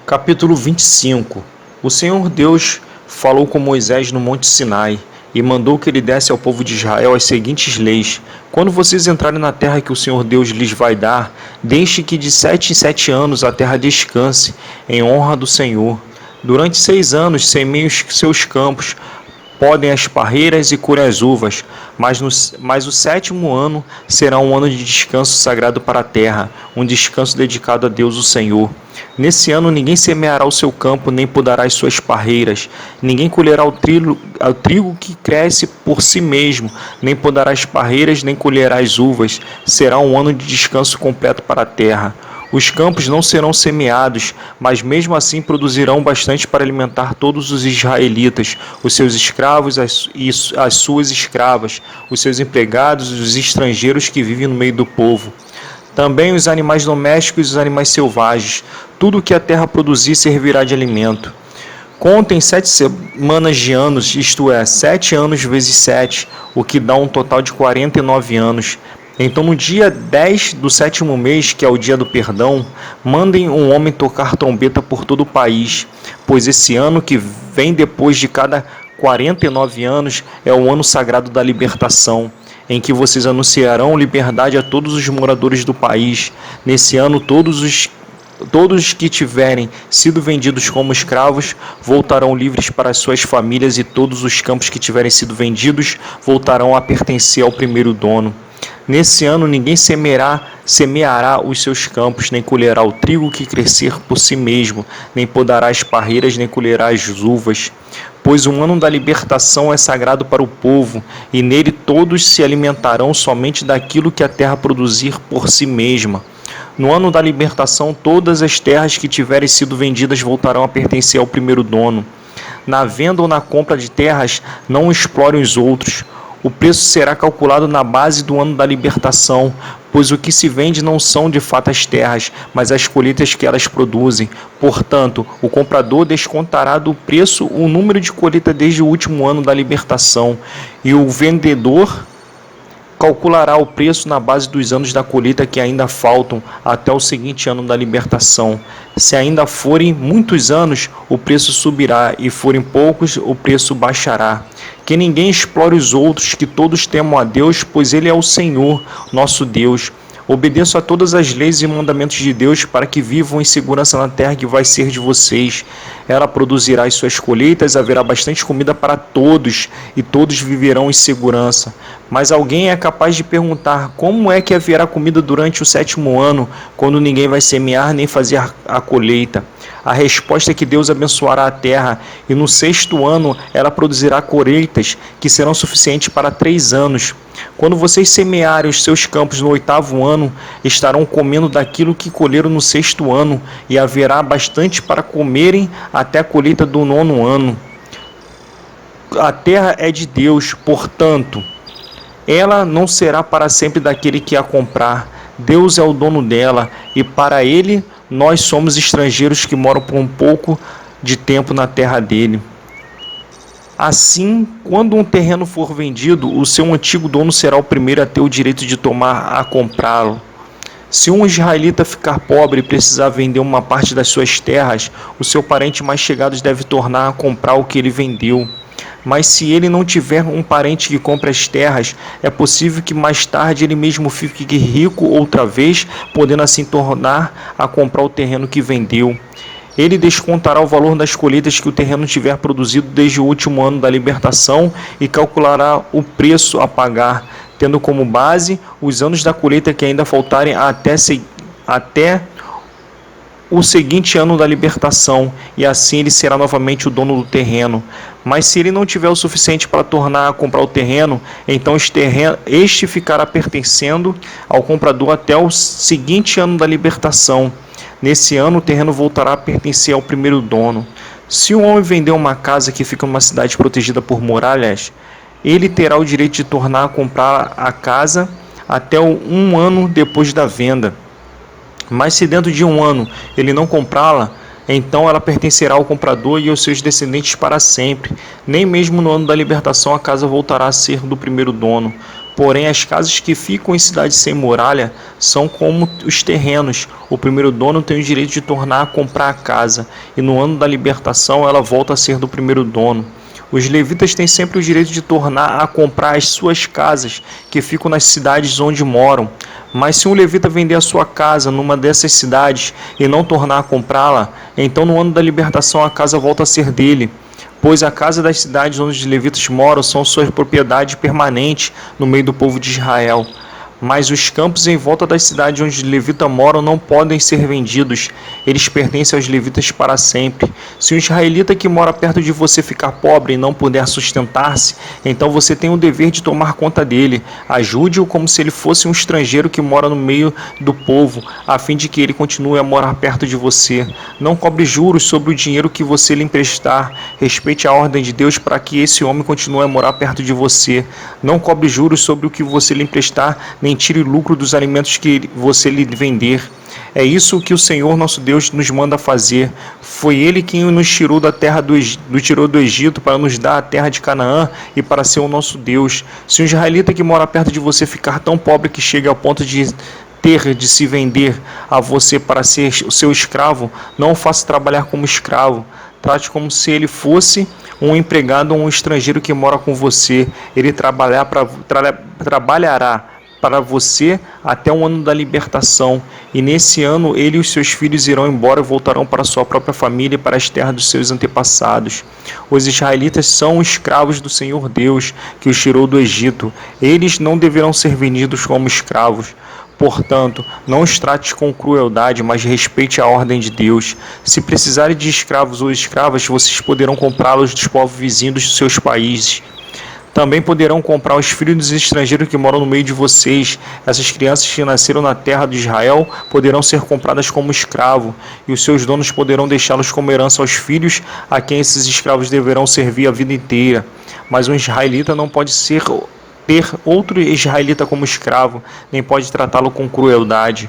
Capítulo 25. O Senhor Deus falou com Moisés no Monte Sinai e mandou que ele desse ao povo de Israel as seguintes leis: quando vocês entrarem na terra que o Senhor Deus lhes vai dar, deixe que de 7 em 7 anos a terra descanse, em honra do Senhor. Durante 6 anos semeiem os seus campos, podem as parreiras e colhem as uvas, mas o 7º ano será um ano de descanso sagrado para a terra, um descanso dedicado a Deus o Senhor. Nesse ano ninguém semeará o seu campo, nem podará as suas parreiras, ninguém colherá o trigo que cresce por si mesmo, nem podará as parreiras, nem colherá as uvas. Será um ano de descanso completo para a terra. Os campos não serão semeados, mas mesmo assim produzirão bastante para alimentar todos os israelitas, os seus escravos e as suas escravas, os seus empregados e os estrangeiros que vivem no meio do povo. Também os animais domésticos e os animais selvagens. Tudo o que a terra produzir servirá de alimento. Contem 7 semanas de anos, isto é, 7 anos vezes 7, o que dá um total de 49 anos. Então, no dia 10 do 7º mês, que é o dia do perdão, mandem um homem tocar trombeta por todo o país, pois esse ano que vem depois de cada 49 anos é o ano sagrado da libertação, em que vocês anunciarão liberdade a todos os moradores do país. Nesse ano, todos os que tiverem sido vendidos como escravos voltarão livres para as suas famílias, e todos os campos que tiverem sido vendidos voltarão a pertencer ao primeiro dono. Nesse ano ninguém semeará os seus campos, nem colherá o trigo que crescer por si mesmo, nem podará as parreiras, nem colherá as uvas. Pois o ano da libertação é sagrado para o povo, e nele todos se alimentarão somente daquilo que a terra produzir por si mesma. No ano da libertação, todas as terras que tiverem sido vendidas voltarão a pertencer ao primeiro dono. Na venda ou na compra de terras, não explorem os outros. O preço será calculado na base do ano da libertação, pois o que se vende não são de fato as terras, mas as colheitas que elas produzem. Portanto, o comprador descontará do preço o número de colheita desde o último ano da libertação, e o vendedor calculará o preço na base dos anos da colheita que ainda faltam até o seguinte ano da libertação. Se ainda forem muitos anos, o preço subirá, e forem poucos, o preço baixará. Que ninguém explore os outros, que todos temam a Deus, pois Ele é o Senhor, nosso Deus. Obedeçam a todas as leis e mandamentos de Deus para que vivam em segurança na terra que vai ser de vocês. Ela produzirá as suas colheitas, haverá bastante comida para todos, e todos viverão em segurança. Mas alguém é capaz de perguntar: como é que haverá comida durante o 7º ano, quando ninguém vai semear nem fazer a colheita? A resposta é que Deus abençoará a terra, e no 6º ano ela produzirá colheitas que serão suficientes para 3 anos. Quando vocês semearem os seus campos no 8º ano, estarão comendo daquilo que colheram no 6º ano, e haverá bastante para comerem até a colheita do 9º ano. A terra é de Deus, portanto, ela não será para sempre daquele que a comprar. Deus é o dono dela, e para Ele nós somos estrangeiros que moram por um pouco de tempo na terra dele. Assim, quando um terreno for vendido, o seu antigo dono será o primeiro a ter o direito de tomar a comprá-lo. Se um israelita ficar pobre e precisar vender uma parte das suas terras, o seu parente mais chegado deve tornar a comprar o que ele vendeu. Mas se ele não tiver um parente que compre as terras, é possível que mais tarde ele mesmo fique rico outra vez, podendo assim tornar a comprar o terreno que vendeu. Ele descontará o valor das colheitas que o terreno tiver produzido desde o último ano da libertação e calculará o preço a pagar, tendo como base os anos da colheita que ainda faltarem até o seguinte ano da libertação, e assim ele será novamente o dono do terreno. Mas se ele não tiver o suficiente para tornar a comprar o terreno, então este ficará pertencendo ao comprador até o seguinte ano da libertação. Nesse ano o terreno voltará a pertencer ao primeiro dono. Se um homem vender uma casa que fica numa cidade protegida por muralhas, ele terá o direito de tornar a comprar a casa até 1 ano depois da venda. Mas se dentro de 1 ano ele não comprá-la, então ela pertencerá ao comprador e aos seus descendentes para sempre. Nem mesmo no ano da libertação a casa voltará a ser do primeiro dono. Porém, as casas que ficam em cidades sem muralha são como os terrenos. O primeiro dono tem o direito de tornar a comprar a casa, e no ano da libertação ela volta a ser do primeiro dono. Os levitas têm sempre o direito de tornar a comprar as suas casas, que ficam nas cidades onde moram. Mas se um levita vender a sua casa numa dessas cidades e não tornar a comprá-la, então no ano da libertação a casa volta a ser dele, pois a casa das cidades onde os levitas moram são sua propriedade permanente no meio do povo de Israel. Mas os campos em volta das cidades onde os levitas moram não podem ser vendidos. Eles pertencem aos levitas para sempre. Se um israelita que mora perto de você ficar pobre e não puder sustentar-se, então você tem o dever de tomar conta dele. Ajude-o como se ele fosse um estrangeiro que mora no meio do povo, a fim de que ele continue a morar perto de você. Não cobre juros sobre o dinheiro que você lhe emprestar. Respeite a ordem de Deus para que esse homem continue a morar perto de você. Não cobre juros sobre o que você lhe emprestar, nem tire lucro dos alimentos que você lhe vender. É isso que o Senhor nosso Deus nos manda fazer. Foi Ele quem nos tirou da terra tirou do Egito para nos dar a terra de Canaã e para ser o nosso Deus. Se um israelita que mora perto de você ficar tão pobre que chega ao ponto de ter de se vender a você para ser o seu escravo, não o faça trabalhar como escravo. Trate como se ele fosse um empregado ou um estrangeiro que mora com você. Ele trabalhará para você até o ano da libertação, e nesse ano ele e os seus filhos irão embora e voltarão para sua própria família e para as terras dos seus antepassados. Os israelitas são escravos do Senhor Deus, que os tirou do Egito. Eles não deverão ser vendidos como escravos. Portanto, não os trate com crueldade, mas respeite a ordem de Deus. Se precisarem de escravos ou escravas, vocês poderão comprá-los dos povos vizinhos dos seus países. Também poderão comprar os filhos dos estrangeiros que moram no meio de vocês. Essas crianças que nasceram na terra de Israel poderão ser compradas como escravo, e os seus donos poderão deixá-los como herança aos filhos a quem esses escravos deverão servir a vida inteira. Mas um israelita não pode ter outro israelita como escravo, nem pode tratá-lo com crueldade.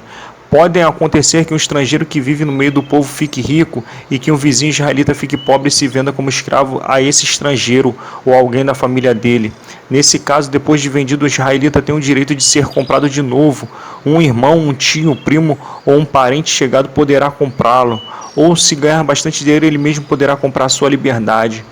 Pode acontecer que um estrangeiro que vive no meio do povo fique rico e que um vizinho israelita fique pobre e se venda como escravo a esse estrangeiro ou alguém da família dele. Nesse caso, depois de vendido, o israelita tem o direito de ser comprado de novo. Um irmão, um tio, um primo ou um parente chegado poderá comprá-lo. Ou, se ganhar bastante dinheiro, ele mesmo poderá comprar a sua liberdade.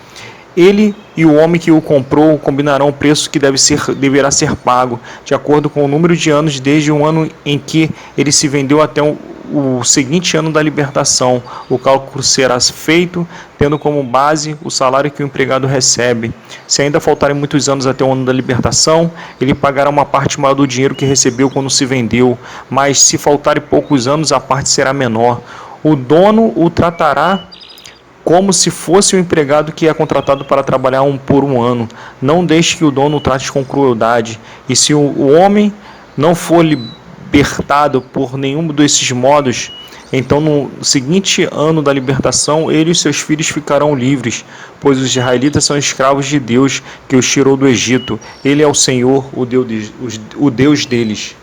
Ele e o homem que o comprou combinarão o preço que deverá ser pago, de acordo com o número de anos desde o ano em que ele se vendeu até o seguinte ano da libertação. O cálculo será feito tendo como base o salário que o empregado recebe. Se ainda faltarem muitos anos até o ano da libertação, ele pagará uma parte maior do dinheiro que recebeu quando se vendeu, mas se faltarem poucos anos, a parte será menor. O dono o tratará como se fosse um empregado que é contratado para trabalhar por um ano. Não deixe que o dono o trate com crueldade. E se o homem não for libertado por nenhum desses modos, então no seguinte ano da libertação, ele e seus filhos ficarão livres, pois os israelitas são escravos de Deus, que os tirou do Egito. Ele é o Senhor, o Deus deles.